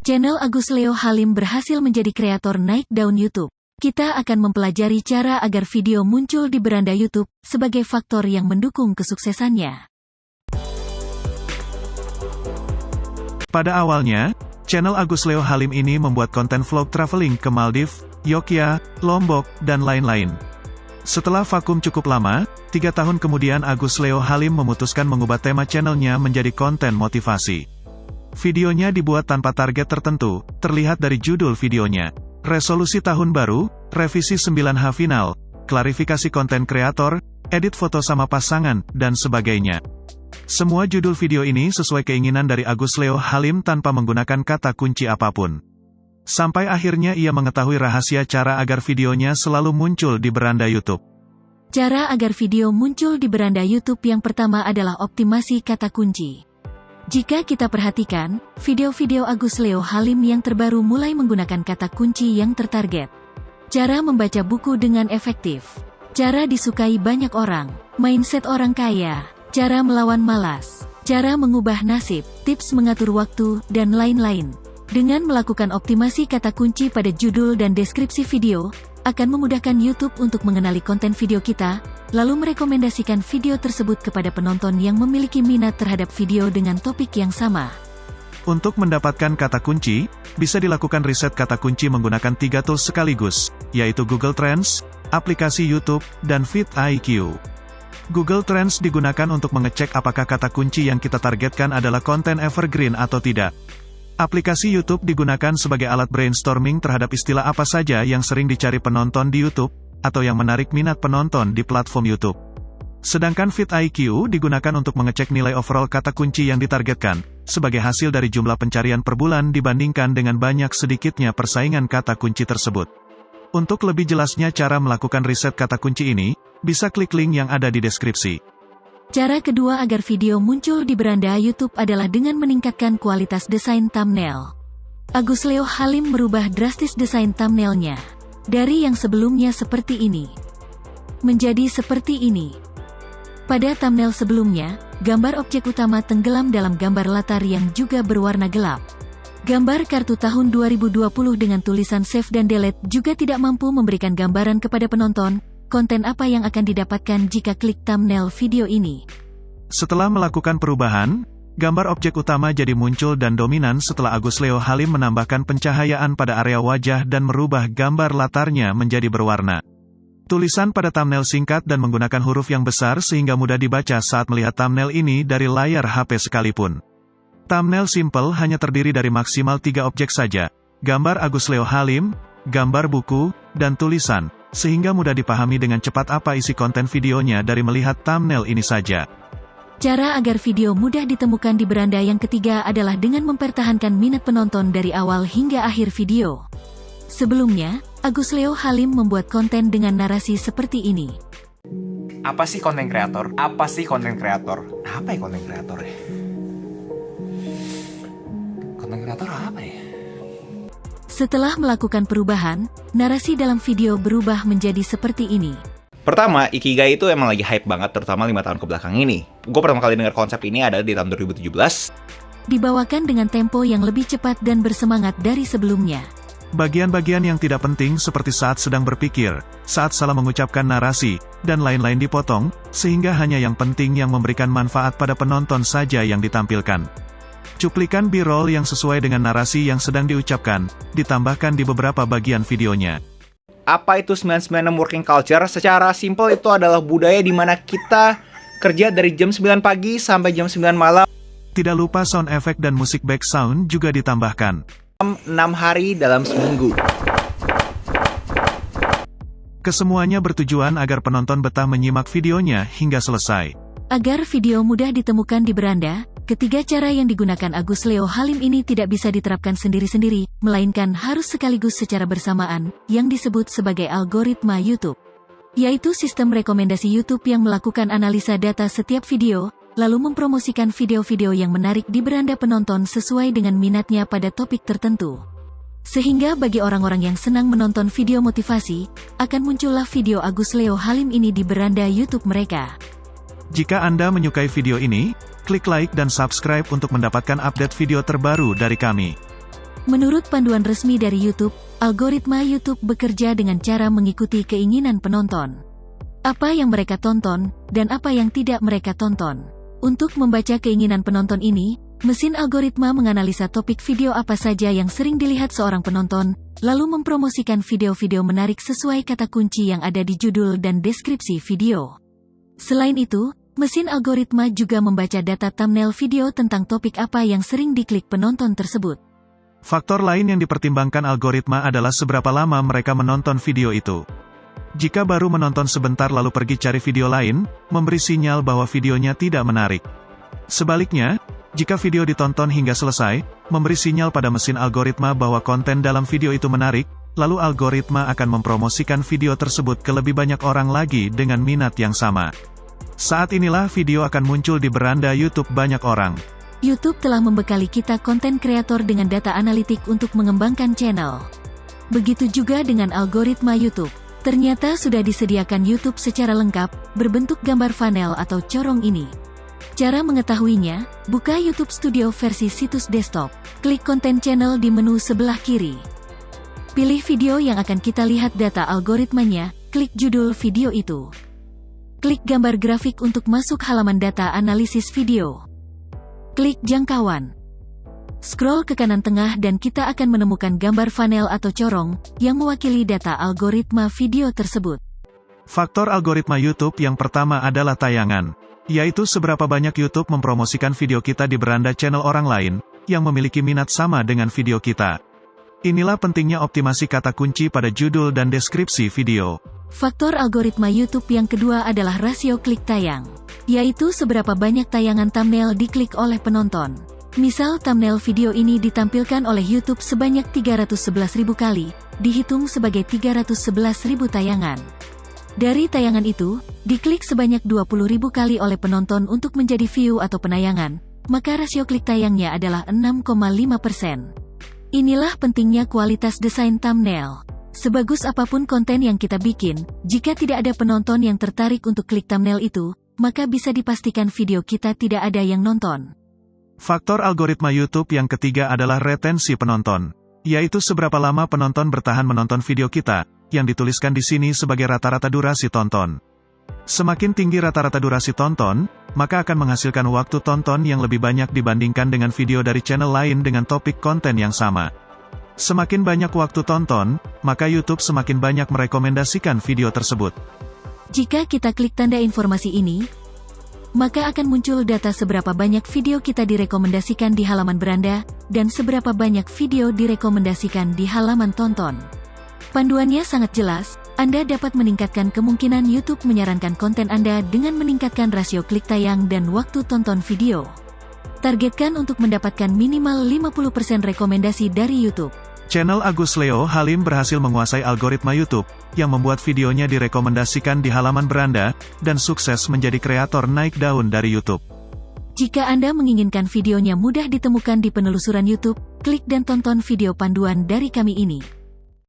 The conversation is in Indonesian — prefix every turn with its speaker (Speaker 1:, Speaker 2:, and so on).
Speaker 1: Channel Agus Leo Halim berhasil menjadi kreator naik daun YouTube. Kita akan mempelajari cara agar video muncul di beranda YouTube sebagai faktor yang mendukung kesuksesannya.
Speaker 2: Pada awalnya, channel Agus Leo Halim ini membuat konten vlog traveling ke Maldives, Yogyakarta, Lombok, dan lain-lain. Setelah vakum cukup lama, 3 tahun kemudian Agus Leo Halim memutuskan mengubah tema channelnya menjadi konten motivasi. Videonya dibuat tanpa target tertentu, terlihat dari judul videonya. Resolusi tahun baru, revisi 9H final, klarifikasi konten kreator, edit foto sama pasangan, dan sebagainya. Semua judul video ini sesuai keinginan dari Agus Leo Halim tanpa menggunakan kata kunci apapun. Sampai akhirnya ia mengetahui rahasia cara agar videonya selalu muncul di beranda YouTube.
Speaker 1: Cara agar video muncul di beranda YouTube yang pertama adalah optimasi kata kunci. Jika kita perhatikan, video-video Agus Leo Halim yang terbaru mulai menggunakan kata kunci yang tertarget. Cara membaca buku dengan efektif. Cara disukai banyak orang. Mindset orang kaya. Cara melawan malas. Cara mengubah nasib. Tips mengatur waktu, dan lain-lain. Dengan melakukan optimasi kata kunci pada judul dan deskripsi video, akan memudahkan YouTube untuk mengenali konten video kita, lalu merekomendasikan video tersebut kepada penonton yang memiliki minat terhadap video dengan topik yang sama.
Speaker 2: Untuk mendapatkan kata kunci, bisa dilakukan riset kata kunci menggunakan 3 tools sekaligus, yaitu Google Trends, aplikasi YouTube, dan vidIQ. Google Trends digunakan untuk mengecek apakah kata kunci yang kita targetkan adalah konten evergreen atau tidak. Aplikasi YouTube digunakan sebagai alat brainstorming terhadap istilah apa saja yang sering dicari penonton di YouTube, atau yang menarik minat penonton di platform YouTube. Sedangkan vidIQ digunakan untuk mengecek nilai overall kata kunci yang ditargetkan, sebagai hasil dari jumlah pencarian per bulan dibandingkan dengan banyak sedikitnya persaingan kata kunci tersebut. Untuk lebih jelasnya cara melakukan riset kata kunci ini, bisa klik link yang ada di deskripsi.
Speaker 1: Cara kedua agar video muncul di beranda YouTube adalah dengan meningkatkan kualitas desain thumbnail. Agus Leo Halim merubah drastis desain thumbnailnya. Dari yang sebelumnya seperti ini, menjadi seperti ini. Pada thumbnail sebelumnya, gambar objek utama tenggelam dalam gambar latar yang juga berwarna gelap. Gambar kartu tahun 2020 dengan tulisan save dan delete juga tidak mampu memberikan gambaran kepada penonton, konten apa yang akan didapatkan jika klik thumbnail video ini.
Speaker 2: Setelah melakukan perubahan, gambar objek utama jadi muncul dan dominan setelah Agus Leo Halim menambahkan pencahayaan pada area wajah dan merubah gambar latarnya menjadi berwarna. Tulisan pada thumbnail singkat dan menggunakan huruf yang besar sehingga mudah dibaca saat melihat thumbnail ini dari layar HP sekalipun. Thumbnail simple hanya terdiri dari maksimal 3 objek saja, gambar Agus Leo Halim, gambar buku, dan tulisan, sehingga mudah dipahami dengan cepat apa isi konten videonya dari melihat thumbnail ini saja.
Speaker 1: Cara agar video mudah ditemukan di beranda yang ketiga adalah dengan mempertahankan minat penonton dari awal hingga akhir video. Sebelumnya, Agus Leo Halim membuat konten dengan narasi seperti ini.
Speaker 3: Apa sih konten kreator? Apa sih konten kreator? Apa ya konten kreator ya? Konten kreator apa ya?
Speaker 1: Setelah melakukan perubahan, narasi dalam video berubah menjadi seperti ini.
Speaker 4: Pertama, Ikigai itu emang lagi hype banget, terutama 5 tahun kebelakang ini. Gue pertama kali dengar konsep ini adalah di tahun 2017.
Speaker 1: Dibawakan dengan tempo yang lebih cepat dan bersemangat dari sebelumnya.
Speaker 2: Bagian-bagian yang tidak penting seperti saat sedang berpikir, saat salah mengucapkan narasi, dan lain-lain dipotong, sehingga hanya yang penting yang memberikan manfaat pada penonton saja yang ditampilkan. Cuplikan B-roll yang sesuai dengan narasi yang sedang diucapkan, ditambahkan di beberapa bagian videonya.
Speaker 4: Apa itu 996 working culture? Secara simpel itu adalah budaya di mana kita kerja dari jam 9 pagi sampai jam 9 malam.
Speaker 2: Tidak lupa sound effect dan musik background juga ditambahkan.
Speaker 4: 6 hari dalam seminggu.
Speaker 2: Kesemuanya bertujuan agar penonton betah menyimak videonya hingga selesai.
Speaker 1: Agar video mudah ditemukan di beranda, ketiga cara yang digunakan Agus Leo Halim ini tidak bisa diterapkan sendiri-sendiri, melainkan harus sekaligus secara bersamaan, yang disebut sebagai algoritma YouTube. Yaitu sistem rekomendasi YouTube yang melakukan analisa data setiap video, lalu mempromosikan video-video yang menarik di beranda penonton sesuai dengan minatnya pada topik tertentu. Sehingga bagi orang-orang yang senang menonton video motivasi, akan muncullah video Agus Leo Halim ini di beranda YouTube mereka.
Speaker 2: Jika Anda menyukai video ini, klik like dan subscribe untuk mendapatkan update video terbaru dari kami.
Speaker 1: Menurut panduan resmi dari YouTube, algoritma YouTube bekerja dengan cara mengikuti keinginan penonton. Apa yang mereka tonton, dan apa yang tidak mereka tonton. Untuk membaca keinginan penonton ini, mesin algoritma menganalisa topik video apa saja yang sering dilihat seorang penonton, lalu mempromosikan video-video menarik sesuai kata kunci yang ada di judul dan deskripsi video. Selain itu, mesin algoritma juga membaca data thumbnail video tentang topik apa yang sering diklik penonton tersebut.
Speaker 2: Faktor lain yang dipertimbangkan algoritma adalah seberapa lama mereka menonton video itu. Jika baru menonton sebentar lalu pergi cari video lain, memberi sinyal bahwa videonya tidak menarik. Sebaliknya, jika video ditonton hingga selesai, memberi sinyal pada mesin algoritma bahwa konten dalam video itu menarik, lalu algoritma akan mempromosikan video tersebut ke lebih banyak orang lagi dengan minat yang sama. Saat inilah video akan muncul di beranda YouTube banyak orang.
Speaker 1: YouTube telah membekali kita konten kreator dengan data analitik untuk mengembangkan channel. Begitu juga dengan algoritma YouTube. Ternyata sudah disediakan YouTube secara lengkap, berbentuk gambar funnel atau corong ini. Cara mengetahuinya, buka YouTube Studio versi situs desktop. Klik konten channel di menu sebelah kiri. Pilih video yang akan kita lihat data algoritmanya, klik judul video itu. Klik gambar grafik untuk masuk halaman data analisis video. Klik jangkauan. Scroll ke kanan tengah dan kita akan menemukan gambar funnel atau corong, yang mewakili data algoritma video tersebut.
Speaker 2: Faktor algoritma YouTube yang pertama adalah tayangan, yaitu seberapa banyak YouTube mempromosikan video kita di beranda channel orang lain, yang memiliki minat sama dengan video kita. Inilah pentingnya optimasi kata kunci pada judul dan deskripsi video.
Speaker 1: Faktor algoritma YouTube yang kedua adalah rasio klik tayang, yaitu seberapa banyak tayangan thumbnail diklik oleh penonton. Misal thumbnail video ini ditampilkan oleh YouTube sebanyak 311.000 kali, dihitung sebagai 311.000 tayangan. Dari tayangan itu, diklik sebanyak 20.000 kali oleh penonton untuk menjadi view atau penayangan, maka rasio klik tayangnya adalah 6,5%. Inilah pentingnya kualitas desain thumbnail. Sebagus apapun konten yang kita bikin, jika tidak ada penonton yang tertarik untuk klik thumbnail itu, maka bisa dipastikan video kita tidak ada yang nonton.
Speaker 2: Faktor algoritma YouTube yang ketiga adalah retensi penonton, yaitu seberapa lama penonton bertahan menonton video kita, yang dituliskan di sini sebagai rata-rata durasi tonton. Semakin tinggi rata-rata durasi tonton, maka akan menghasilkan waktu tonton yang lebih banyak dibandingkan dengan video dari channel lain dengan topik konten yang sama. Semakin banyak waktu tonton, maka YouTube semakin banyak merekomendasikan video tersebut.
Speaker 1: Jika kita klik tanda informasi ini, maka akan muncul data seberapa banyak video kita direkomendasikan di halaman beranda, dan seberapa banyak video direkomendasikan di halaman tonton. Panduannya sangat jelas, Anda dapat meningkatkan kemungkinan YouTube menyarankan konten Anda dengan meningkatkan rasio klik tayang dan waktu tonton video. Targetkan untuk mendapatkan minimal 50% rekomendasi dari YouTube.
Speaker 2: Channel Agus Leo Halim berhasil menguasai algoritma YouTube, yang membuat videonya direkomendasikan di halaman beranda, dan sukses menjadi kreator naik daun dari YouTube.
Speaker 1: Jika Anda menginginkan videonya mudah ditemukan di penelusuran YouTube, klik dan tonton video panduan dari kami ini.